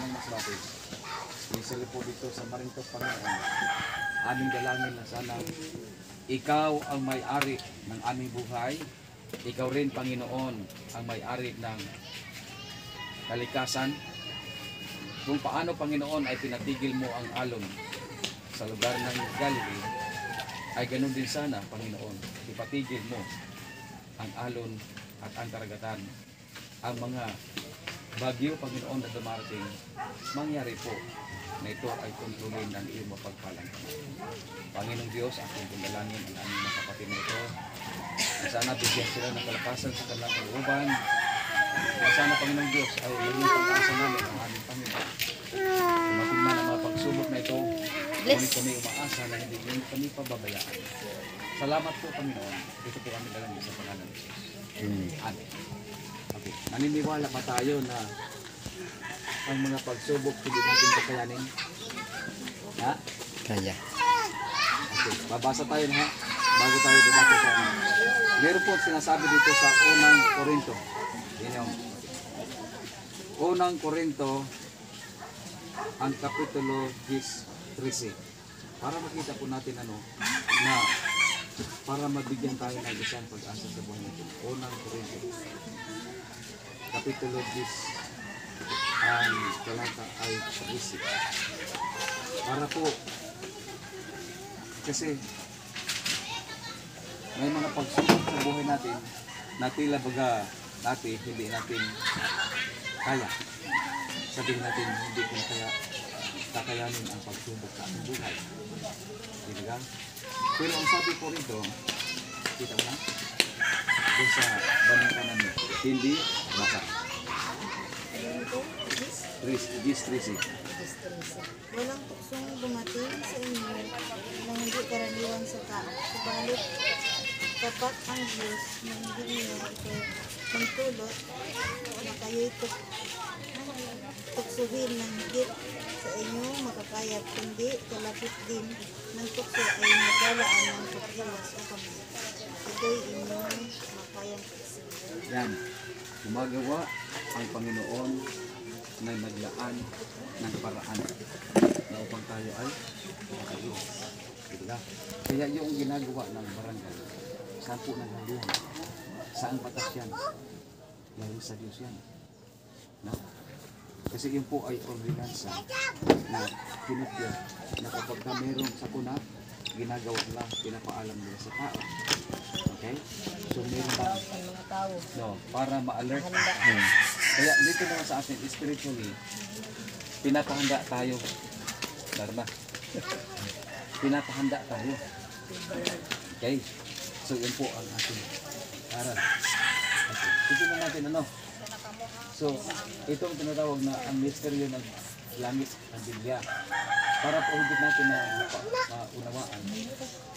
ng Masbate. Isali po dito sa Marintok, Panginoon. Aming dalangin na sana ikaw ang may-ari ng aming buhay. Ikaw rin, Panginoon, ang may-ari ng kalikasan. Kung paano, Panginoon, ay pinatigil mo ang alon sa lugar ng Galilee, ay ganun din sana, Panginoon. Ipatigil mo ang alon at ang karagatan. Ang mga bagyo, Panginoon, na dumarating, mangyari po na ito ay kontrolin ng iyong mapagpalang. Panginoong Diyos, aking pinalangin ang aming mga kapatid na ito. Na sana bigyan sila ng kalakasan sa kanilang kalooban. Na sana, Panginoong Diyos, ay maging pag-asa namin ang aming Panginoon. Dumating man ang mga pagsubok na ito, ngunit kami umaasa na hindi kami pababayaan. Salamat po, Panginoon. Ito po kami dalangin sa pangalan ng Diyos. Amen. Okay. Naniniwala ba tayo na ang mga pagsubok hindi natin kakayanin? Ha? Kaya. Okay. Babasa tayo na, ha? Bago tayo babasa sa ano. Meron po sinasabi dito sa unang Korinto. Yan yung unang Korinto, ang kapitulo 13. Para makita po natin ano, na para mabigyan tayo ng isang pag-asa sa buhay natin. Unang Korinto, kapitulo 10, ang talata ay 13. Para po, kasi may mga pagsubok sa buhay natin na tila baga dati hindi natin kaya. Sabihin natin hindi ko na kaya kakayanin ang pagsubok sa ating buhay. Diba? Pero ang sabi po rito, kita mo na? Doon sa bandang kanan mo, hindi basa. 13. Walang tuksong dumating sa inyo na hindi karaniwan sa tao. Subalit, tapat ang Diyos na hindi niyo ito magtulot na kayo'y tuksuhin ng higit sa inyo makakaya, kundi kalapit din ng tukso ay nagalaan ng pag-iwas o kamay. Ito'y inyong makayang tuksuhin. Yan. Gumagawa ang Panginoon na naglaan ng paraan na upang tayo ay makaiwas. Diba? Kaya yung ginagawa ng barangay, saan po nanggaling? Saan batas yan? Dahil sa Diyos yan. No? Kasi yun po ay ordinansa na pinupyo na kapag na meron sakuna, ginagawa nila, pinapaalam nila sa tao. Okay? So meron ba? No, para ma-alert. Kaya dito naman sa atin, spiritually, pinapahanda tayo. Dharma. Pinapahanda tayo. Okay? So yun po ang ating aral. Okay. Tignan natin ano. So, ito ang tinatawag na ang misteryo ng langit ng Biblia. Para po higit natin na maunawaan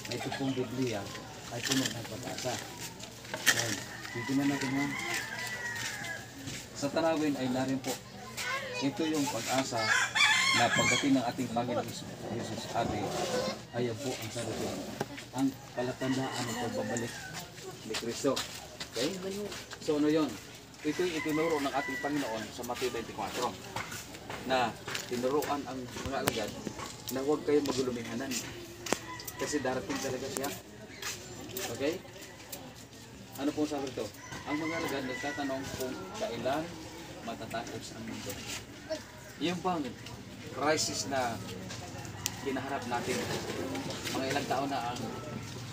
na ito pong Biblia ay puno ng pag-asa. Yan. Tignan natin yan. Sa Tarawin ay narin po. Ito yung pag-asa na pagdating ng ating Panginoon Jesus Ate, ayan po ang sabi ko. Ang palatandaan ng pagbabalik ni Kristo. Okay? So ano yun? Ito yung itinuro ng ating Panginoon sa Mateo 24 na tinuruan ang mga alagad na huwag kayong magulumihanan kasi darating talaga siya. Okay? Ano pong sabi ito? Ang mga alagad nagtatanong kung kailan matatapos ang mundo. Yung pang crisis na kinaharap natin, mga ilang taon na ang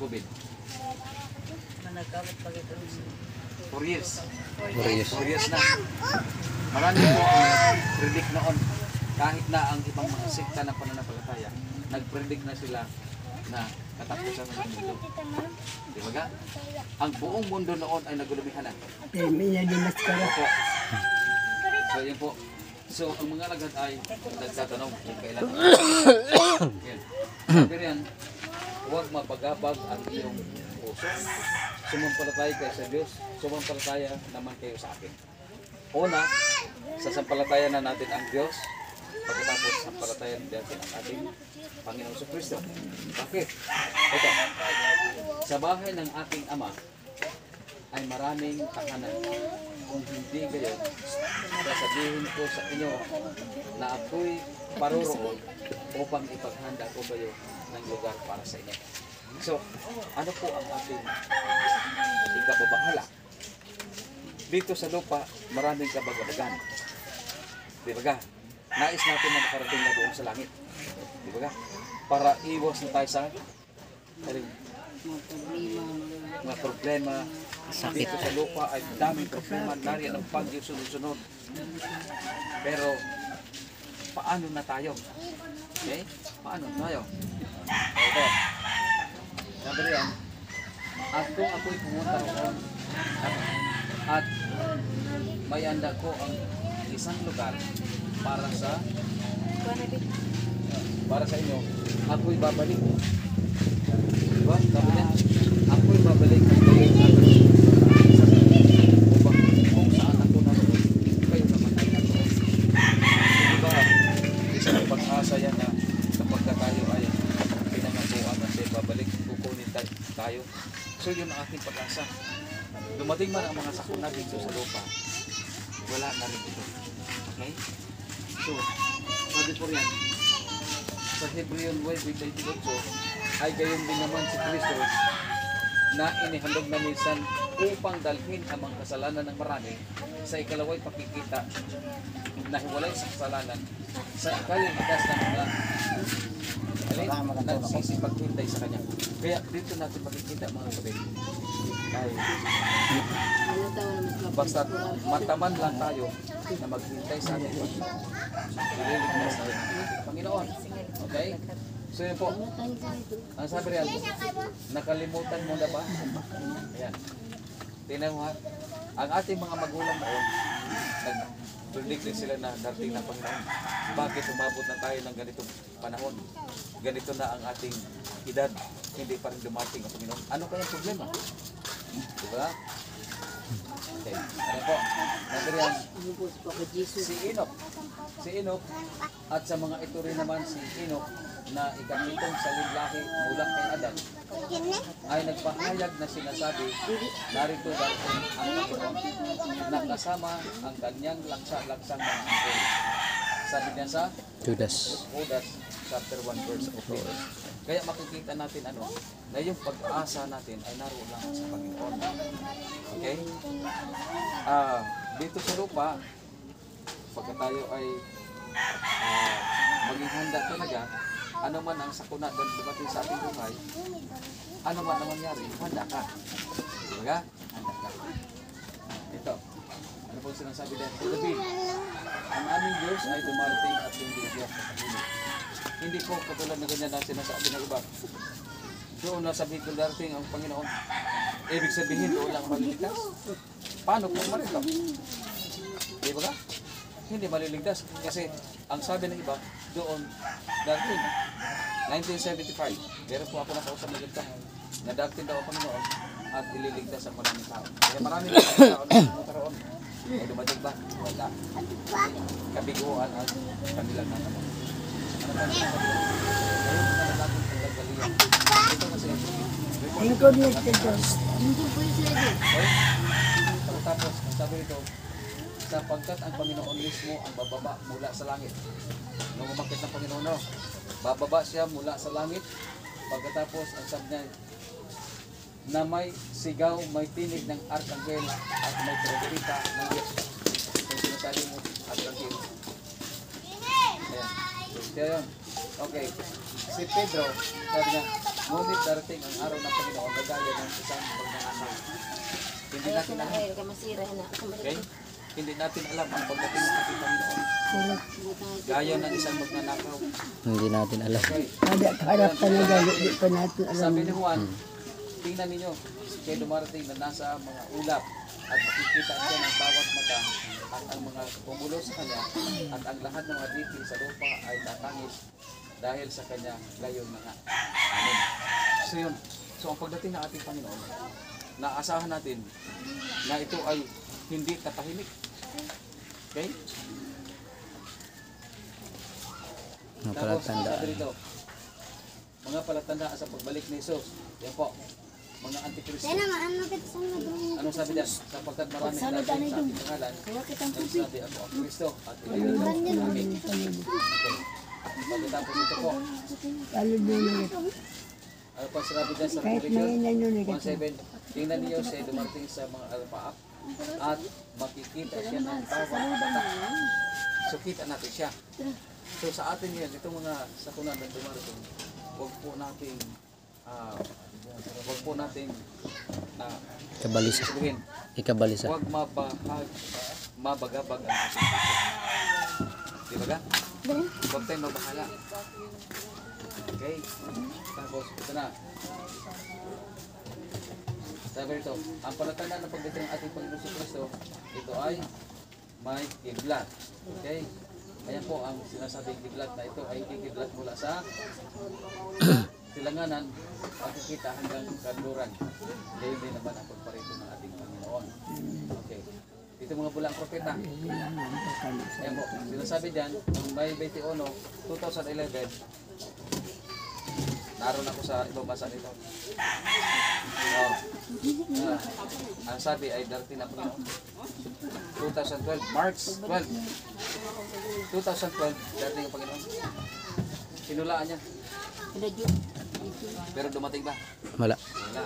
COVID. 4 years. 4 years na. Marami po ang predict noon. Kahit na ang ibang mga sekta ng pananampalataya, nag-predict na sila na katapusan ng mundo. Di ba ga? Ang buong mundo noon ay nagulumihanan. Opo. So yun po. So ang mga alagad ay nagtatanong kung kailan. Yan. Pero yan, huwag mapagabag ang iyong puso. Sumampalataya kayo sa Diyos, sumampalataya naman kayo sa akin. Una, sasampalataya na natin ang Diyos, pagkatapos sampalataya natin ang ating Panginoon sa Kristo. Bakit? Ito, sa bahay ng ating Ama ay maraming tahanan. kung hindi kayo, sasabihin ko sa inyo na ako'y paroroon upang ipaghanda ko kayo ng lugar para sa inyo. So, ano po ang ating ikababahala? Dito sa lupa, maraming kabagabagan. Di ba ga? Nais natin na makarating na doon sa langit. Di ba ga? Para iwas na tayo sa mga problema. Dito sa lupa ay daming problema. Nariyan ang pagyo sunod-sunod. Pero, paano na tayo? Okay? Paano tayo? Ito. Sabi riyan, at kung ako'y pumunta roon at may handa ko ang isang lugar para sa inyo, ako'y babalik. Diba? Sabi niya, ako'y babalik at kayo upang kung saan ako naroon, kayo naman ay naroon. Diba? Isang pag-asa yan na kapag tayo ay pinangakuan at babalik, kukunin tayo. So yun ang ating pag-asa. Dumating man ang mga sakuna dito sa lupa, wala na rin ito. Okay? So, sabi po riyan, sa Hebrew 9:28 ay gayon din naman si Kristo na inihandog na minsan upang dalhin ang mga kasalanan ng marami sa ikalaway pakikita na hiwalay sa kasalanan sa ikaling agas ng mga nagsisipaghintay sa Kanya. Kaya dito natin makikita mga kapatid ay basta mataman lang tayo na maghintay sa ating ililigtas natin ang Panginoon. Okay? So yun po, ang sabi riyan, nakalimutan mo na ba? Ayan. Tingnan mo ha, ang ating mga magulang noon, nag-predict sila na darating na Panginoon. Bakit umabot na tayo ng ganitong panahon? Ganito na ang ating edad, hindi pa rin dumating ang Panginoon. Ano kayang problema? Diba? Okay. Ano po? Sabi riyan, si Enoch, at sa mga ito rin naman si Enoch, na ikapitong sa linglahi mula kay Adan ay nagpahayag na sinasabi, narito dahil ang Panginoon na kasama ang kanyang laksa-laksang mga anghel. Sabi niya sa Judas chapter 1 verse 4. Kaya makikita natin na yung pag-asa natin ay naroon lang sa Panginoon. Okay? Dito sa lupa, pagka tayo ay maging handa talaga, ano man ang sakuna doon dumating sa ating buhay, ano man ang mangyari, handa ka. Diba? Handa ka. Ito. Ano po sinasabi din? David, ang aming Diyos ay dumarating at hindi siya katahimik. Hindi po katulad na ganyan na sinasabi ng iba. Doon nasabi ko darating ang Panginoon. Ibig sabihin doon lang maliligtas. Paano kung maligtas? Diba ka? Hindi maliligtas. Kasi ang sabi ng iba, doon darating. 1975, meron po ako nakausap na ganito na darating daw ang Panginoon at ililigtas ang maraming tao. Kaya maraming tao na magkaroon. Ay dumating ba? Wala. Kabiguan at kanilang nakamo. Ano ba ang sabi? Ngayon na natin ang nagaliyan. Ito kasi okay? Tapos, sabi ito, sapagkat ang Panginoon mismo ang bababa mula sa langit. Nung umakit ng Panginoon, bababa siya mula sa langit. Pagkatapos, ang sabi niya, na may sigaw, may tinig ng arkanghel at may trompeta ng Diyos. Kung sinasabi mo, arkanghel. Ayan. Kaya yun. Okay. Si Pedro, sabi niya, ngunit darating ang araw ng Panginoon na gaya ng isang pagnanakaw. Hindi natin alam. Okay? Hindi natin alam ang pagdating ng ating Panginoon. Gaya ng isang magnanakaw. Hindi natin alam. Okay. Harapan na gano'n, di pa natin alam. Sabi ni Juan, tingnan ninyo, kaya dumarating na nasa mga ulap at makikita siya ng bawat mata at ang mga bumulo sa kanya at ang lahat ng mga diti sa lupa ay tatangis dahil sa kanya gayon na nga. Amen. So yun, so ang pagdating ng ating Panginoon, naasahan natin na ito ay hindi tatahimik. Okay? Mga Tapos, palatandaan. sabi rito, mga palatandaan sa pagbalik ni Jesus. Yan po. mga antikristo. Dahil naman, ano kita sa mga doon? Anong sabi diyan? Sapagkat marami Sana dahil sa tanay dun. aking pangalan, Kaya kitang nagsabi ako ang Kristo at ilayo mo kami. Okay. Pagkatapos ito po, Lalo doon na ito. ano pa sinabi dyan sa Kahit may Revelation inanyo na 1:7, tingnan niyo siya dumating sa mga alpaap at makikita siya ng bawat mata. So kita natin siya. So sa atin yan, itong mga sakunan na dumarating, huwag po natin Ikabalisa. sabihin, Ikabalisa. huwag mabagabag ang ating puso. Di ba ga? Huwag tayong mabahala. Okay? Tapos, ito na. Sabi ito, ang palatandaan ng pagdating ng ating Panginoon sa Kristo, ito ay may kidlat. Okay? Ayan po ang sinasabing kidlat na ito ay kidlat mula sa silanganan, pagkikita hanggang kanluran. Dahil din naman ang pagparito ng ating Panginoon. Okay. Ito mga bulang propeta. Ayan po, sinasabi dyan, nung May 21, 2011, naroon ako sa ibang bansa nito. Ang sabi ay darating na Panginoon. 2012, March 12. 2012, darating ang Panginoon. Sinulaan niya. Pero dumating ba? Wala. Wala.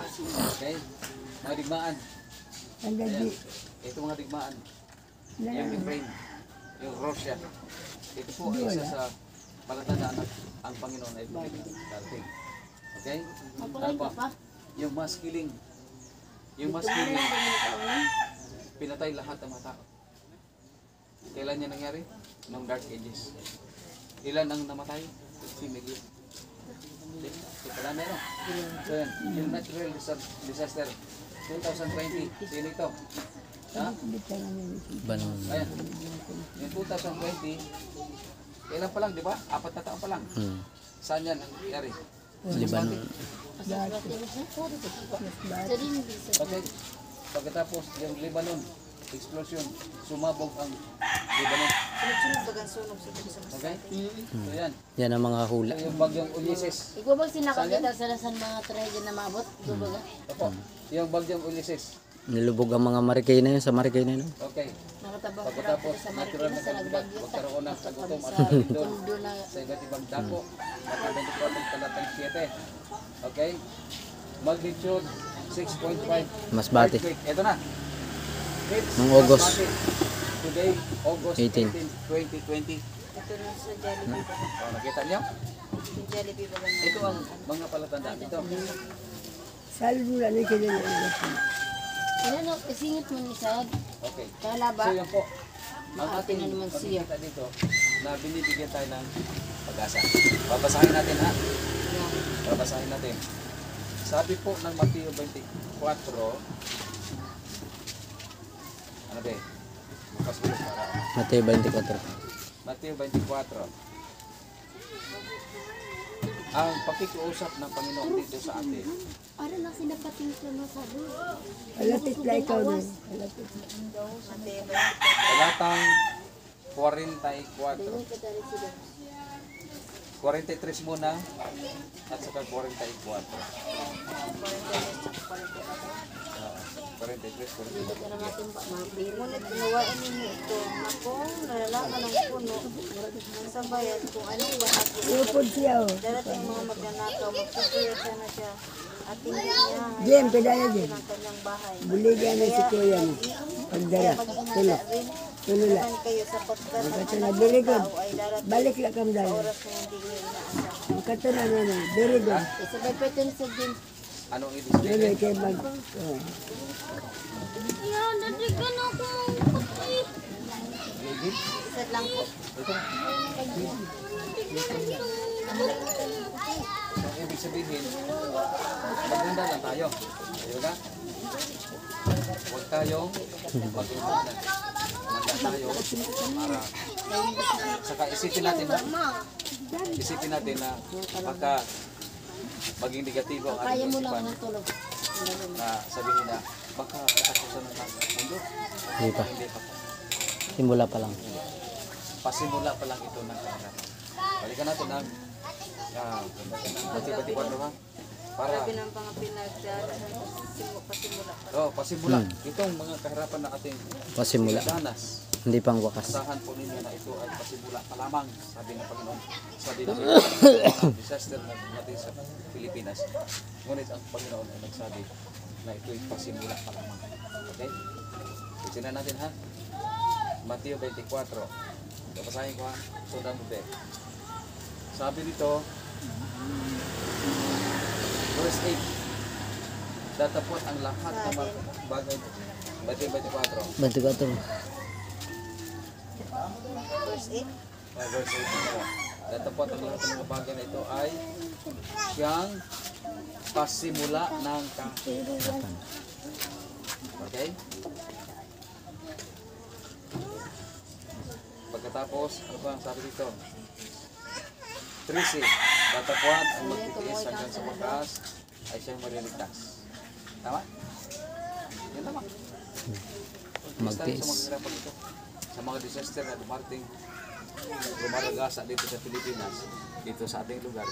Okay? Mga digmaan. Ang gabi. Ito mga digmaan. Yung Ukraine, yung Russia. Ito po ay isa sa palatandaan na ang Panginoon ay darating. Okay? Ano pa? Yung mass killing. Yung mass killing, pinatay lahat ng mga tao. Kailan niya nangyari? Noong Dark Ages. Ilan ang namatay? 6 million. So, pala meron. So, yan. Yung natural disaster, 2020. Sino ito? Ha? Banon. Ayan. Yung 2020, kailan pa lang, di ba? 4 na taon pa lang. Saan yan ang nangyari? Libanon. Okay. Pagkatapos, yung Lebanon, explosion, sumabog ang Lebanon. Sunod-sunod bagang sunog sa isa. Okay? So yan. Yan ang mga hula. So, yung bagyong Ulysses. Ikaw ba sinakakita sa lasan mga trahedya na maabot? Ikaw ba ga? Opo. Yung bagyong Ulysses. Nilubog ang mga marikay na yun sa marikay na yun. Okay. Nakatabang Pagkatapos, sa natural Marikina na sa nagbagyo. magkaroon ng Sa kagutom at sa pagdindon pundo na sa iba't ibang dako. Naka-24 talatang 7. Okay? Magnitude 6.5. Masbate. Earthquake. Ito na. It's Noong August. Masbate. Today, August 18. 18, 2020. Ito na sa Jollibee ba? Oh, nakita niyo? Yung Jollibee ba? Ito ang mga palatandaan. Ito. Salvo na na kilala. Ano, isingit mo ni Sad. Okay. Kala ba? So yan po. Ang Ate ating na naman siya. pagkikita dito na binibigyan tayo ng pag-asa. Babasahin natin ha. Babasahin natin. Sabi po ng Mateo 24. Ano ba eh? Bukas ulit para. Mateo 24. Mateo 24. Ang pakikiusap ng Panginoon dito sa atin. Para lang sinapating sa masado. Alapit na ikaw na. Alapit na. Talatang 44. Dahil ka tari sila. 43 muna at saka 44. 43, 44. Ka na matimpa. Mga piro. Ngunit ginawain ninyo ito na kung nalalaman ng puno sa bayan kung anong bahagi Upod siya o. darating mga magnanakaw, magpupuyasa na siya at hindi niya Jem, pedaya Jem. ang kanyang bahay. Buligyan na si kuya mo. Pagdara. Tulo. Tulo la. Saan kayo sapagkat ang Magkata anak na. Very ng good. tao ay darating Balik lang kang dala. oras na hindi niyo inaasahan. Magkata na na. Very good. Isabay pa ito ni Sad Jim. Anong ibig Very sabihin? kay mag... Oh. Yan, nadigan ako. Baby? Isad lang po. Ito. Ang ibig sabihin, maganda lang tayo. Ayun na. Huwag tayong mag-iwanan. Maganda tayo para saka isipin natin na baka maging negatibo ang Kaya ating mo lang isipan ng tulog. na sabihin na baka katapusan ng mundo. Hindi pa. Hindi pa. Simula pa lang. Pasimula pa lang ito ng kahirapan. Balikan natin ang Mateo 24 ha. Para, Sabi ng mga pinagdaan, pasimula pa. oh, pasimula. Itong mga kahirapan na ating Pasimula. danas. Hindi pang wakas. Asahan po ninyo na ito ay pasimula pa lamang, sabi ng Panginoon. Sabi ng mga disaster na dumating sa Pilipinas. Ngunit ang Panginoon ay nagsabi na ito ay pasimula pa lamang. Okay? Isinan natin ha. Mateo 24. Babasahin ko ha. Sundan mo din. Sabi nito, verse 8. Datapot ang lahat ng mga bagay. Mateo 24. Bantu ka to. Verse 8. Verse 8 na. Datapot ang lahat ng mga bagay na ito ay siyang pasimula ng kahirapan. Okay? Pagkatapos, ano ba ang sabi dito? 13. Datapot ang magtitiis hanggang sa wakas ay siyang mariligtas. Tama? Yan tama. Magtiis. Sa mga kahirapan ito, sa mga disaster na dumaragasa dito sa Pilipinas, dito sa ating lugar,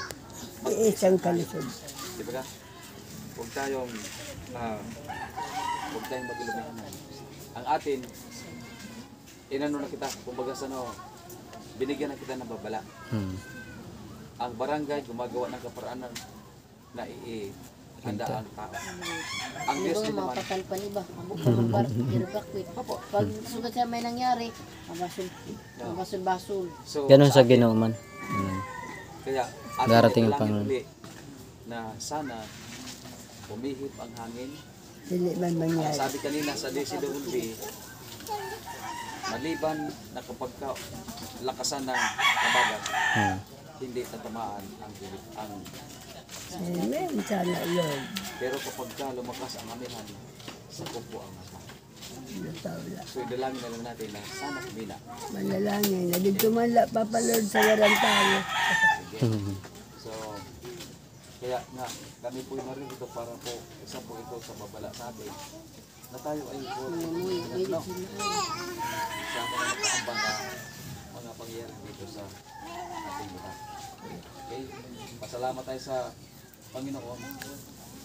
Isang kalisod. di ba ka? Huwag tayong magilumihan. Ang atin, inano na kita, kumbaga sa binigyan na kita ng babala. Ang barangay gumagawa ng kaparaanan na ihanda ang tao. Ang Diyos din naman, Mapatalpan iba. Abot ka magbar. Irabakwit. Pag sugat siya may nangyari, mabasul-basul. so, Ganon sa atin, Ginoo man. kaya Darating ating ang Panginoon. uli na sana umihip ang hangin. Dili man mangyari. Sabi kanina sa DCWB, maliban na kapag lakasan ng kabagat, hindi tatamaan ang Amen. Sana yun. pero kapag lumakas ang amihan, sakop po ang mata. Natawla. So idalangin na lang natin na sana kumina. Manalangin. Na dito man la papalod sa garang tayo. So, kaya nga, kami po yung narito para po, isa po ito sa babala sa atin, na tayo ay po, sa mga nakaambang na mga pangyayari dito sa ating lugar. Okay? Pasalamat tayo sa Panginoon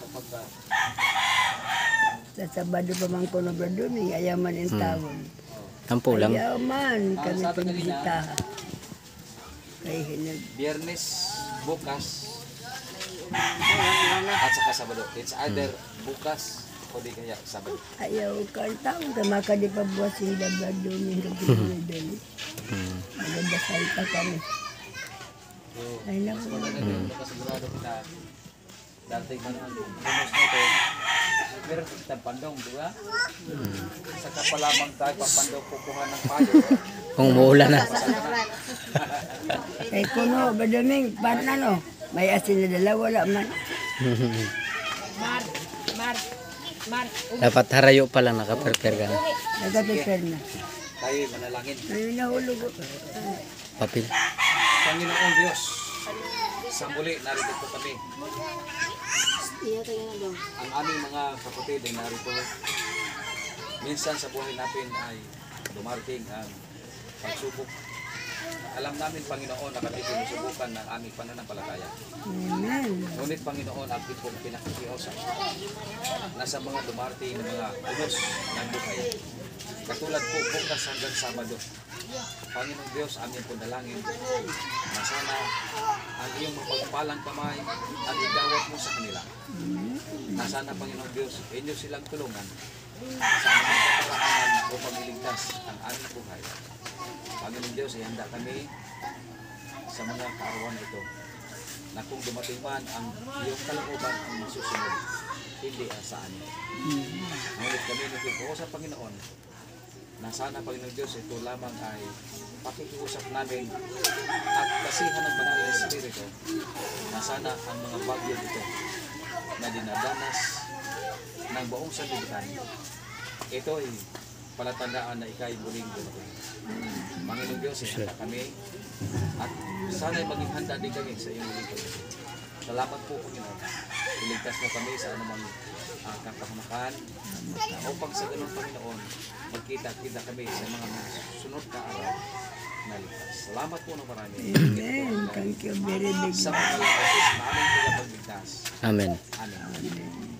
sa pagka Sa Sabado pa man ko na doon. Ayaman in tawon. Kampo lang. Ayaman. Kami sabi kanina, pinisita. Kay hinag. Biyernes bukas at saka Sabado. It's either bukas o di kaya Sabado. Ayaw ka ang taon ka makadipabuwas yung Sabado ni Dali. Magandasal pa kami. So, Ay naku. maganda din nakasigurado na dating man ang lumos na ito. Meron kita pandong, di ba? Saka pa lamang tayo papandong kukuha ng payo. Kung umuulan na. Kay kuno, badaming, paano no? May asin na dala, wala man. Dapat harayo pa lang nakaprepare ka na. Nagapipir na. Tayo manalangin. Ay, nahulog. Papel. Panginoong Diyos, sa muli narito po kami. Iya tayo na daw. Ang aming mga kapatid ay narito. Minsan sa buhay natin ay dumarating ang pagsubok. Alam namin, Panginoon, na kami sinusubukan ng aming pananampalataya. Amen. Ngunit, Panginoon, ang pong pinakikiusap na sa mga dumarating ng mga unos ng buhay. Katulad po bukas hanggang Sabado. Panginoong Diyos, aming po dalangin na sana ang iyong mapagpalang kamay at igawat mo sa kanila. Na sana, Panginoong Diyos, inyo silang tulungan sa aming kaparaanan upang iligtas ang aming buhay. Panginoong Diyos, ihanda kami sa mga kaarawan ito na kung dumating man ang iyong kalooban ang masusunod, hindi ang sa amin. Ngunit kami nagkukuha sa Panginoon na sana, Panginoong Diyos, ito lamang ay pakikiusap namin at kasihan ng banal na Espiritu na sana ang mga bagyo dito na dinadanas ng buong sanlibutan, ito ay palatandaan na ikay muling dumating. Panginoong Diyos, ihanda kami at sana'y maging handa din kami sa iyong muling pagdating. Salamat po, Panginoon. Iligtas mo kami sa anumang kapahamakan upang sa ganun, Panginoon, magkita-kita kami sa mga sunod na araw naligtas. Salamat po ng marami. Amen. Thank you very big. Sa mga lakas, maraming tagapagligtas. Amen. Amen.